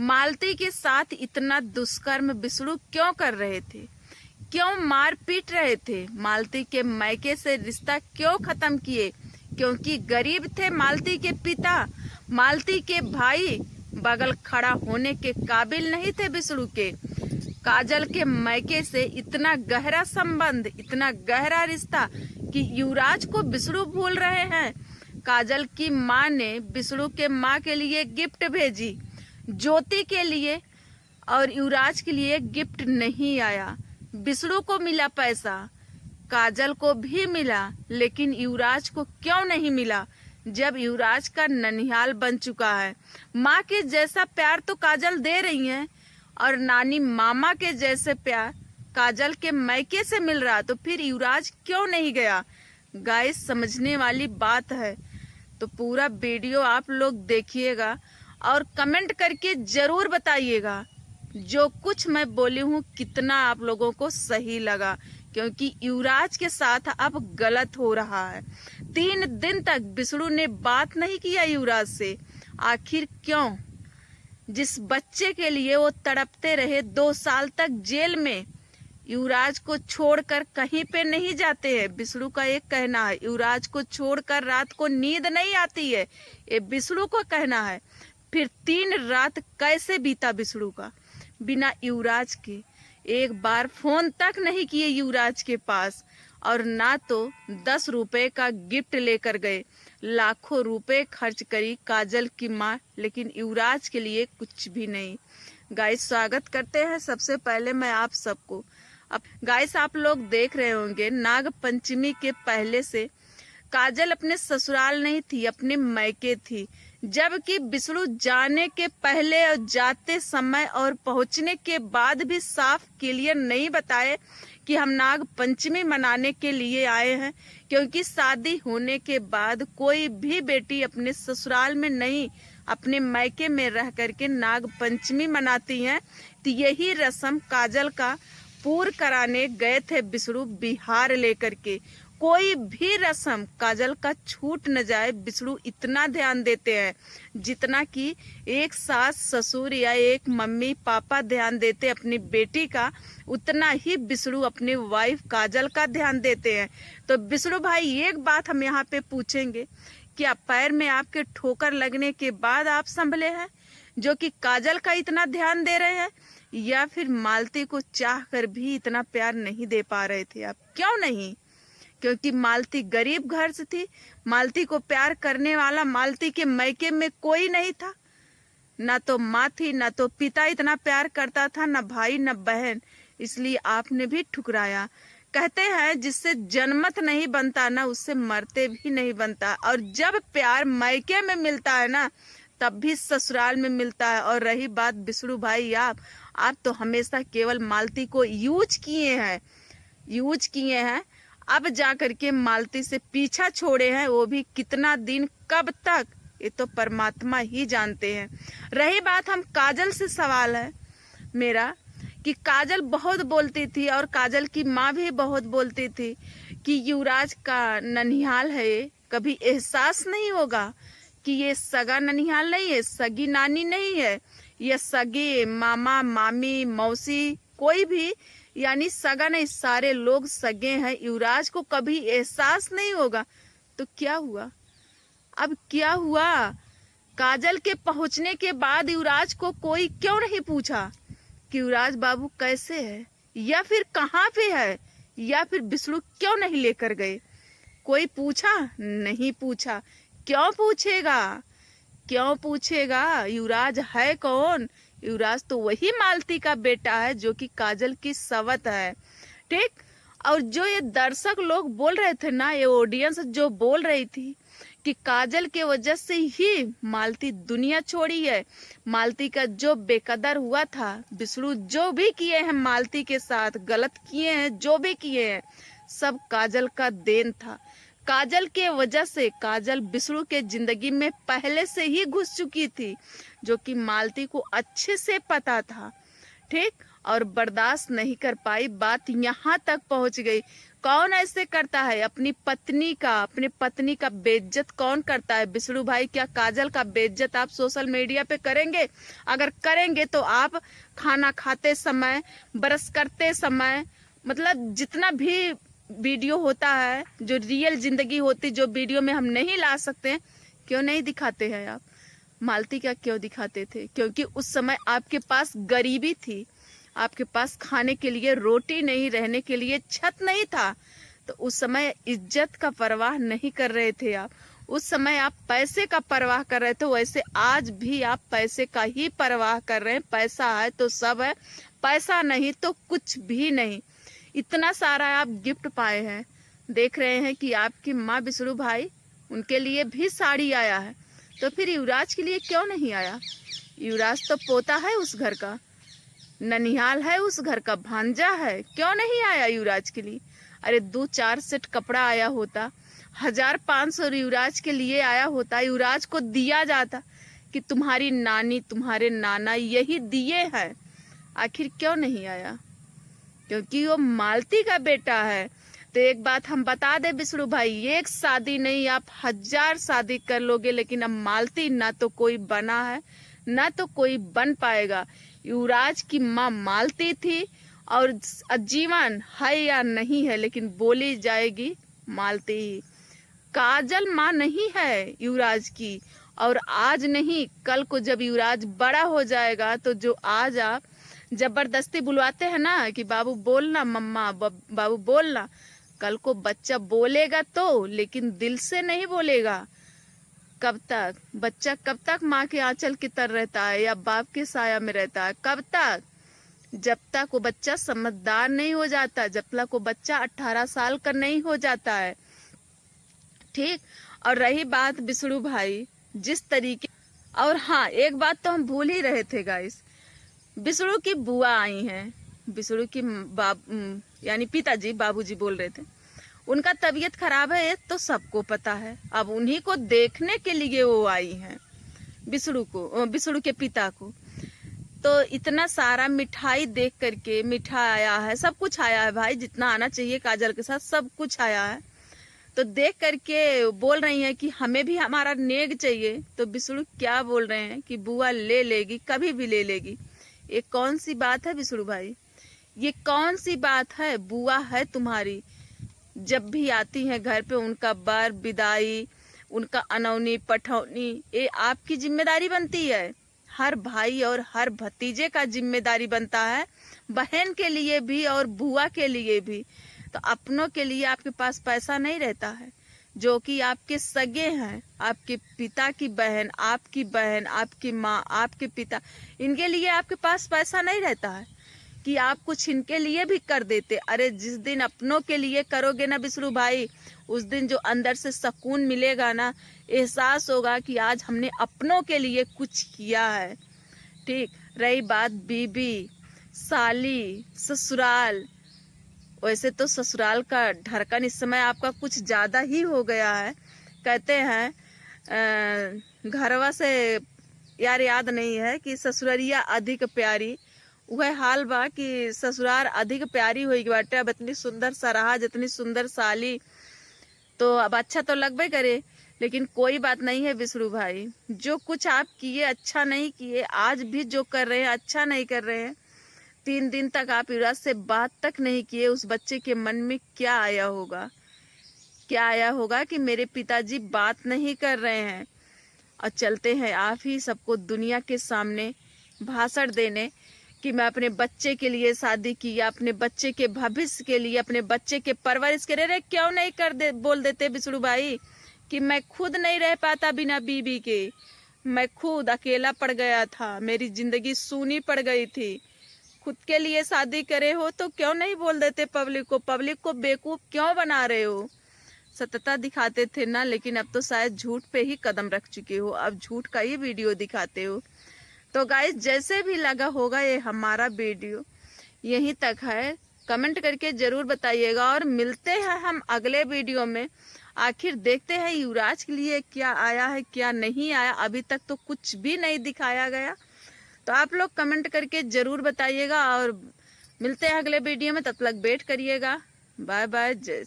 मालती के साथ इतना दुष्कर्म विष्णु क्यों कर रहे थे, क्यों मार पीट रहे थे, मालती के मायके से रिश्ता क्यों खत्म किए? क्योंकि गरीब थे मालती के पिता, मालती के भाई बगल खड़ा होने के काबिल नहीं थे विष्णु के। काजल के मायके से इतना गहरा संबंध, इतना गहरा रिश्ता कि युवराज को विष्णु भूल रहे हैं। काजल की माँ ने विष्णु के माँ के लिए गिफ्ट भेजी, ज्योति के लिए और युवराज के लिए गिफ्ट नहीं आया। विष्णु को मिला पैसा, काजल को भी मिला, लेकिन युवराज को क्यों नहीं मिला? जब युवराज का ननिहाल बन चुका है। माँ के जैसा प्यार तो काजल दे रही है और नानी मामा के जैसे प्यार काजल के मायके से मिल रहा, तो फिर युवराज क्यों नहीं गया? गाइस, समझने वाली बात है, तो पूरा वीडियो आप लोग देखिएगा और कमेंट करके जरूर बताइएगा जो कुछ मैं बोली हूँ कितना आप लोगों को सही लगा, क्योंकि युवराज के साथ अब गलत हो रहा है। 3 दिन तक विष्णु ने बात नहीं किया युवराज से, आखिर क्यों? जिस बच्चे के लिए वो तड़पते रहे 2 साल तक जेल में, युवराज को छोड़कर कहीं पे नहीं जाते हैं। विष्णु का एक कहना है, युवराज को छोड़कर रात को नींद नहीं आती है, ये विष्णु को कहना है। फिर 3 रात कैसे बीता विष्णु का बिना युवराज के? एक बार फोन तक नहीं किए युवराज के पास, और ना तो 10 रुपए का गिफ्ट लेकर गए। लाखों रुपए खर्च करी काजल की माँ, लेकिन युवराज के लिए कुछ भी नहीं। गाइस, स्वागत करते हैं सबसे पहले मैं आप सबको। अब गाइस, आप लोग देख रहे होंगे नाग पंचमी के पहले से काजल अपने ससुराल नहीं थी, अपने मायके थी। जबकि विष्णु जाने के पहले और जाते समय और पहुंचने के बाद भी साफ क्लियर नहीं बताए कि हम नाग पंचमी मनाने के लिए आए हैं, क्योंकि शादी होने के बाद कोई भी बेटी अपने ससुराल में नहीं, अपने मायके में रह करके नाग पंचमी मनाती हैं। तो यही रस्म काजल का पूर्ण कराने गए थे विष्णु बिहार लेकर के। कोई भी रस्म काजल का छूट न जाए, विष्णु इतना ध्यान देते हैं जितना कि एक सास ससुर या एक मम्मी पापा ध्यान देते अपनी बेटी का, उतना ही विष्णु अपनी वाइफ काजल का ध्यान देते हैं। तो विष्णु भाई, एक बात हम यहाँ पे पूछेंगे, क्या पैर में आपके ठोकर लगने के बाद आप संभले हैं जो कि काजल का इतना ध्यान दे रहे हैं, या फिर मालती को चाह कर भी इतना प्यार नहीं दे पा रहे थे आप? क्यों नहीं? क्योंकि मालती गरीब घर से थी, मालती को प्यार करने वाला मालती के मायके में कोई नहीं था। ना तो माँ थी, ना तो पिता इतना प्यार करता था, ना भाई ना बहन, इसलिए आपने भी ठुकराया। कहते हैं जिससे जन्मत नहीं बनता ना, उससे मरते भी नहीं बनता। और जब प्यार मायके में मिलता है ना, तब भी ससुराल में मिलता है। और रही बात विष्णु भाई, आप तो हमेशा केवल मालती को यूज किए हैं। अब जा करके मालती से पीछा छोड़े हैं, वो भी कितना दिन, कब तक, ये तो परमात्मा ही जानते हैं। रही बात हम काजल से, सवाल है मेरा कि काजल बहुत बोलती थी और काजल की माँ भी बहुत बोलती थी कि युवराज का ननिहाल है, ये कभी एहसास नहीं होगा कि ये सगा ननिहाल नहीं है, सगी नानी नहीं है, ये सगे मामा मामी मौसी कोई भी, यानी सगा नहीं, सारे लोग सगे हैं। युवराज को कभी एहसास नहीं होगा। तो क्या हुआ? अब क्या हुआ? काजल के पहुंचने के बाद युवराज को कोई क्यों नहीं पूछा कि युवराज बाबू कैसे है, या फिर कहाँ पे है, या फिर विष्णु क्यों नहीं लेकर गए? कोई पूछा? नहीं पूछा। क्यों पूछेगा? युवराज है कौन? युवराज तो वही मालती का बेटा है जो कि काजल की सवत है, ठीक। और जो ये दर्शक लोग बोल रहे थे ना, ये ऑडियंस जो बोल रही थी कि काजल के वजह से ही मालती दुनिया छोड़ी है, मालती का जो बेकदर हुआ था, विष्णु जो भी किए हैं मालती के साथ, गलत किए हैं, जो भी किए हैं, सब काजल का देन था। काजल के वजह से काजल विष्णु के जिंदगी में पहले से ही घुस चुकी थी, जो कि मालती को अच्छे से पता था, ठीक। और बर्दाश्त नहीं कर पाई, बात यहाँ तक पहुँच गई। कौन ऐसे करता है अपनी पत्नी का बेइज्जत कौन करता है? बिसड़ू भाई, क्या काजल का बेइज्जत आप सोशल मीडिया पे करेंगे? अगर करेंगे तो आप खाना खाते समय, ब्रश करते समय, मतलब जितना भी वीडियो होता है, जो रियल जिंदगी होती, जो वीडियो में हम नहीं ला सकते, क्यों नहीं दिखाते हैं आप? मालती का क्यों दिखाते थे? क्योंकि उस समय आपके पास गरीबी थी, आपके पास खाने के लिए रोटी नहीं, रहने के लिए छत नहीं था। तो उस समय इज्जत का परवाह नहीं कर रहे थे आप। उस समय आप पैसे का परवाह कर रहे थे, वैसे आज भी आप पैसे का ही परवाह कर रहे हैं। पैसा है तो सब है, पैसा नहीं तो कुछ भी नहीं। इतना सारा आप गिफ्ट पाए हैं, देख रहे हैं कि आपकी माँ बिसड़ू भाई, उनके लिए भी साड़ी आया है, तो फिर युवराज के लिए क्यों नहीं आया? युवराज तो पोता है उस घर का, ननिहाल है उस घर का, भांजा है, क्यों नहीं आया युवराज के लिए? अरे 2-4 सेट कपड़ा आया होता, 1500 युवराज के लिए आया होता, युवराज को दिया जाता कि तुम्हारी नानी, तुम्हारे नाना यही दिए हैं। आखिर क्यों नहीं आया? क्योंकि वो मालती का बेटा है। तो एक बात हम बता दे बिसड़ू भाई, एक शादी नहीं, आप 1000 शादी कर लोगे, लेकिन अब मालती ना तो कोई बना है, ना तो कोई बन पाएगा। युवराज की माँ मालती थी, और आजीवन है या नहीं है, लेकिन बोली जाएगी मालती ही। काजल माँ नहीं है युवराज की, और आज नहीं, कल को जब युवराज बड़ा हो जाएगा, तो जो आज आप जबरदस्ती बुलवाते हैं ना कि बाबू बोलना, मम्मा बाबू बोलना, कल को बच्चा बोलेगा तो, लेकिन दिल से नहीं बोलेगा। कब तक बच्चा, कब तक माँ के आंचल की तरह रहता है या बाप के साया में रहता है? कब तक? जब तक वो बच्चा समझदार नहीं हो जाता, जब तक वो बच्चा 18 साल का नहीं हो जाता है। ठीक। और रही बात बिसड़ू भाई, जिस तरीके, और हाँ, एक बात तो हम भूल ही रहे थे गाइस, बिसड़ू की बुआ आई हैं, बिसड़ू की यानी पिताजी, बाबूजी बोल रहे थे, उनका तबीयत खराब है तो सबको पता है। अब उन्हीं को देखने के लिए वो आई हैं, बिसड़ू के पिता को। तो इतना सारा मिठाई देख करके, मिठाई आया है, सब कुछ आया है भाई, जितना आना चाहिए काजल के साथ सब कुछ आया है। तो देख करके बोल रही हैं कि हमें भी हमारा नेग चाहिए। तो बिसड़ू क्या बोल रहे हैं कि बुआ ले लेगी, कभी भी ले लेगी। ये कौन सी बात है बिसड़ू भाई? ये कौन सी बात है? बुआ है तुम्हारी, जब भी आती हैं घर पे, उनका बर विदाई, उनका अनौनी पठौनी, ये आपकी जिम्मेदारी बनती है। हर भाई और हर भतीजे का जिम्मेदारी बनता है, बहन के लिए भी और बुआ के लिए भी। तो अपनों के लिए आपके पास पैसा नहीं रहता है, जो कि आपके सगे हैं, आपके पिता की बहन, आपकी माँ, आपके पिता, इनके लिए आपके पास पैसा नहीं रहता है कि आप कुछ इनके लिए भी कर देते। अरे जिस दिन अपनों के लिए करोगे ना बिसड़ू भाई, उस दिन जो अंदर से सुकून मिलेगा ना, एहसास होगा कि आज हमने अपनों के लिए कुछ किया है। ठीक। रही बात बीबी, साली, ससुराल, वैसे तो ससुराल का ढरकन इस समय आपका कुछ ज्यादा ही हो गया है। कहते हैं घरवा से यार याद नहीं है कि ससुररिया अधिक प्यारी, वह हाल बा कि ससुराल अधिक प्यारी हुई बाटे। अब इतनी सुंदर सराहा, जितनी सुंदर साली, तो अब अच्छा तो लगबे करे। लेकिन कोई बात नहीं है बिसड़ू भाई, जो कुछ आप किए अच्छा नहीं किए, आज भी जो कर रहे हैं अच्छा नहीं कर रहे हैं। 3 दिन तक आप युवराज से बात तक नहीं किए, उस बच्चे के मन में क्या आया होगा? क्या आया होगा कि मेरे पिताजी बात नहीं कर रहे हैं, और चलते हैं आप ही सबको दुनिया के सामने भाषण देने कि मैं अपने बच्चे के लिए शादी की, या अपने बच्चे के भविष्य के लिए, अपने बच्चे के परवरिश के लिए। क्यों नहीं बोल देते बिसड़ू भाई कि मैं खुद नहीं रह पाता बिना बीबी के, मैं खुद अकेला पड़ गया था, मेरी जिंदगी सूनी पड़ गई थी। खुद के लिए शादी करे हो तो क्यों नहीं बोल देते पब्लिक को? पब्लिक को बेवकूफ क्यों बना रहे हो? सत्यता दिखाते थे ना, लेकिन अब तो शायद झूठ पे ही कदम रख चुके हो, अब झूठ का ही वीडियो दिखाते हो। तो गाइस, जैसे भी लगा होगा ये हमारा वीडियो यहीं तक है, कमेंट करके जरूर बताइएगा, और मिलते हैं हम अगले वीडियो में। आखिर देखते हैं युवराज के लिए क्या आया है क्या नहीं आया, अभी तक तो कुछ भी नहीं दिखाया गया। तो आप लोग कमेंट करके जरूर बताइएगा और मिलते हैं अगले वीडियो में। तब तक वेट करिएगा। Bye bye. जय